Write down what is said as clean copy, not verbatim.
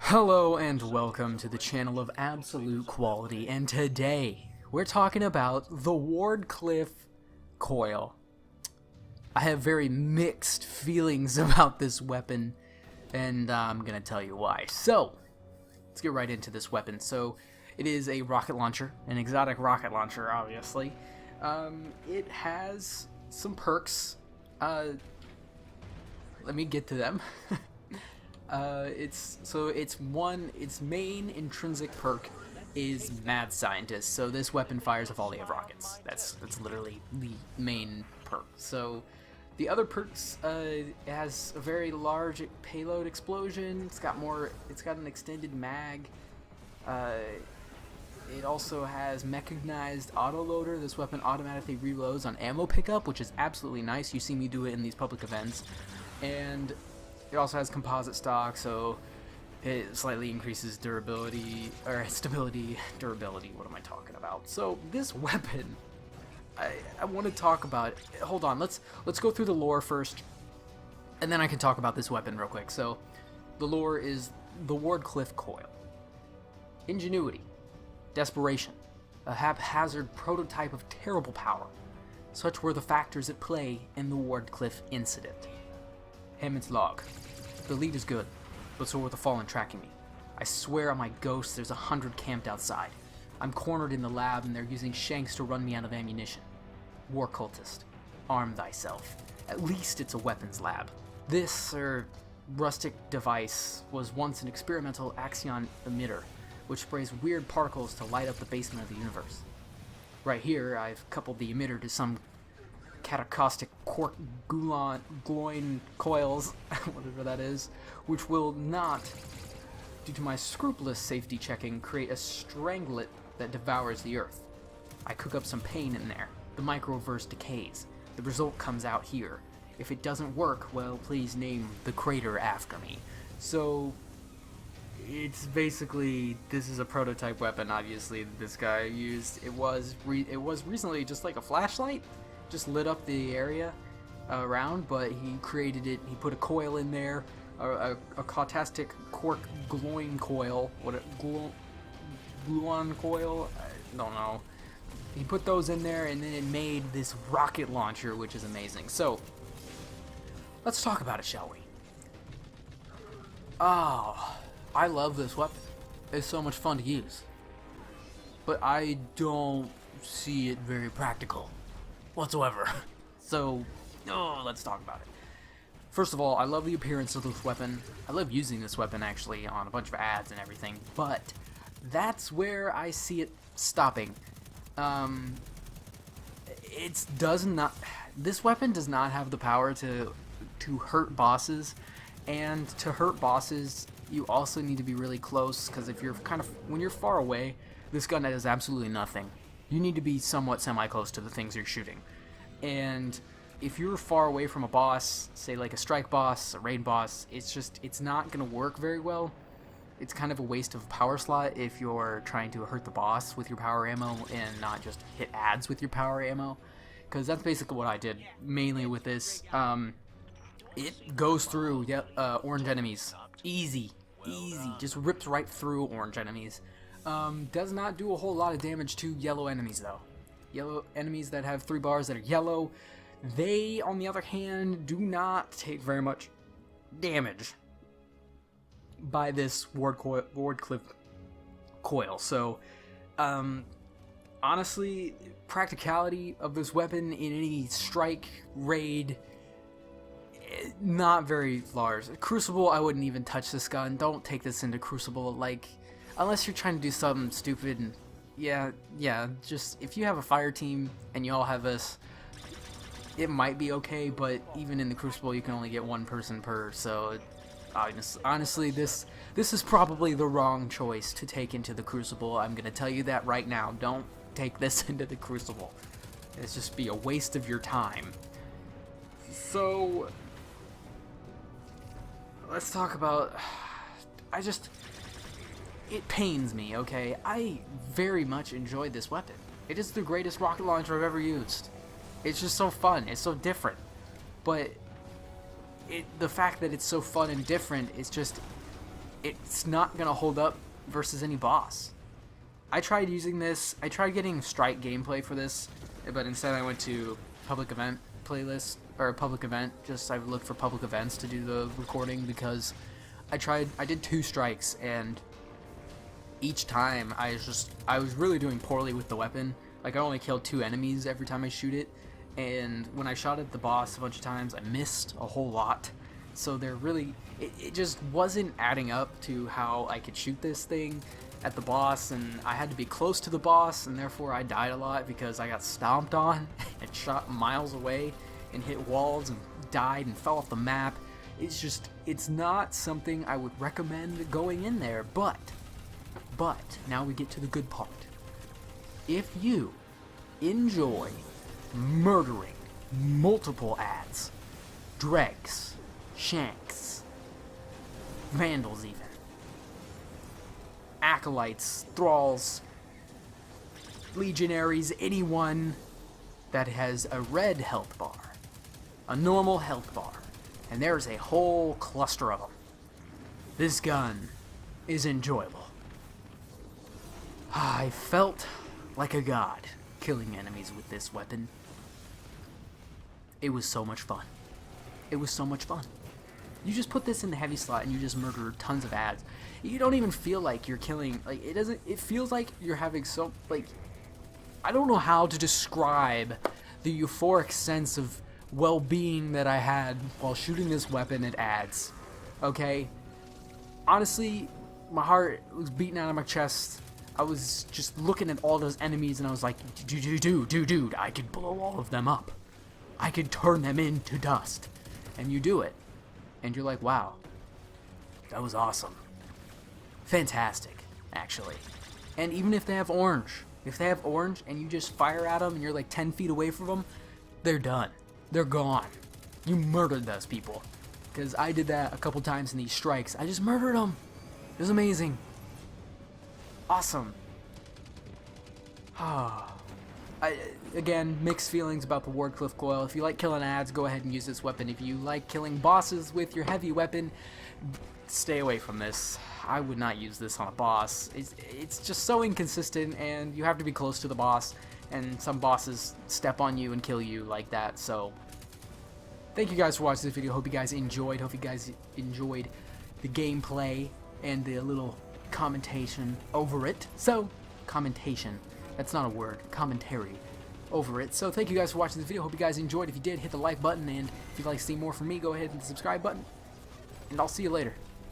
Hello and welcome to the channel of Absolute Quality, and today we're talking about the Wardcliff Coil. I have very mixed feelings about this weapon, and I'm gonna tell you why. So, let's get right into this weapon. So, it is a rocket launcher, an exotic rocket launcher, obviously. It has some perks. Let me get to them. Its main intrinsic perk is Mad Scientist. So this weapon fires a volley of rockets. That's literally the main perk. So the other perks, it has a very large payload explosion. It's got an extended mag. It also has mechanized autoloader. This weapon automatically reloads on ammo pickup, which is absolutely nice. You see me do it in these public events. And it also has composite stock, so it slightly increases durability, or stability, durability, what am I talking about? So this weapon, I want to talk about it. Hold on, let's go through the lore first, and then I can talk about this weapon real quick. So the lore is the Wardcliff Coil. Ingenuity, desperation, a haphazard prototype of terrible power. Such were the factors at play in the Wardcliff incident. Hammond's log. The lead is good, but so are the fallen tracking me. I swear on my ghost there's 100 camped outside. I'm cornered in the lab and they're using shanks to run me out of ammunition. War cultist, arm thyself. At least it's a weapons lab. This, rustic device was once an experimental axion emitter, which sprays weird particles to light up the basement of the universe. Right here, I've coupled the emitter to some catacaustic quark glowing coils, whatever that is, which will not, due to my scrupulous safety checking, create a stranglet that devours the earth. I cook up some pain in there. The microverse decays. The result comes out here. If it doesn't work, well, please name the crater after me. So it's basically, this is a prototype weapon, obviously, that this guy used. It was recently just like a flashlight. Just lit up the area around, but he created it. He put a coil in there, a caustic quark glowing coil. Gluon coil? I don't know. He put those in there, and then it made this rocket launcher, which is amazing. So let's talk about it, shall we? Oh, I love this weapon. It's so much fun to use, but I don't see it very practical whatsoever. So, let's talk about it. First of all, I love the appearance of this weapon. I love using this weapon, actually, on a bunch of ads and everything, but that's where I see it stopping. This weapon does not have the power to hurt bosses, and to hurt bosses, you also need to be really close, because if you're when you're far away, this gun does absolutely nothing. You need to be somewhat semi-close to the things you're shooting. And if you're far away from a boss, say like a strike boss, a raid boss, it's not going to work very well. It's kind of a waste of a power slot if you're trying to hurt the boss with your power ammo and not just hit ads with your power ammo. Because that's basically what I did, mainly with this. It goes through orange enemies. Easy. Just rips right through orange enemies. Does not do a whole lot of damage to yellow enemies, though. Yellow enemies that have 3 bars that are yellow, they, on the other hand, do not take very much damage by this Wardcliff Coil. So, honestly, practicality of this weapon in any strike, raid, not very large. Crucible, I wouldn't even touch this gun. Don't take this into Crucible, like, unless you're trying to do something stupid. And yeah, just if you have a fire team and you all have this, it might be okay, but even in the Crucible you can only get one person per, so honestly this is probably the wrong choice to take into the Crucible. I'm gonna tell you that right now. Don't take this into the Crucible. It's just be a waste of your time. So let's talk about, it pains me, okay? I very much enjoyed this weapon. It is the greatest rocket launcher I've ever used. It's just so fun. It's so different. But the fact that it's so fun and different is just, it's not gonna hold up versus any boss. I tried using this. I tried getting strike gameplay for this, but instead I went to public event playlist or public event. Just I looked for public events to do the recording because I did 2 strikes, and each time I was really doing poorly with the weapon. Like I only killed 2 enemies every time I shoot it, and when I shot at the boss a bunch of times, I missed a whole lot. So it just wasn't adding up to how I could shoot this thing at the boss, and I had to be close to the boss, and therefore I died a lot because I got stomped on and shot miles away and hit walls and died and fell off the map. It's not something I would recommend going in there, but now we get to the good part. If you enjoy murdering multiple ads, dregs, shanks, vandals even, acolytes, thralls, legionaries, anyone that has a red health bar, a normal health bar, and there's a whole cluster of them, this gun is enjoyable. I felt like a god killing enemies with this weapon. It was so much fun. It was so much fun. You just put this in the heavy slot and you just murder tons of ads. You don't even feel like you're killing, like, it feels like you're having so, like, I don't know how to describe the euphoric sense of well-being that I had while shooting this weapon at ads. Okay? Honestly, my heart was beating out of my chest. I was just looking at all those enemies and I was like, dude, I could blow all of them up. I could turn them into dust. And you do it. And you're like, wow, that was awesome. Fantastic, actually. And even if they have orange, and you just fire at them and you're like 10 feet away from them, they're done. They're gone. You murdered those people. Because I did that a couple times in these strikes. I just murdered them. It was amazing. Awesome. Again, mixed feelings about the Wardcliff Coil. If you like killing ads, go ahead and use this weapon. If you like killing bosses with your heavy weapon, stay away from this. I would not use this on a boss. It's just so inconsistent, and you have to be close to the boss, and some bosses step on you and kill you like that. So, thank you guys for watching this video. Hope you guys enjoyed. Hope you guys enjoyed the gameplay and the little commentation over it. So, commentation. That's not a word. Commentary over it. So thank you guys for watching this video. Hope you guys enjoyed. If you did, hit the like button, and if you'd like to see more from me, go ahead and hit the subscribe button. And I'll see you later.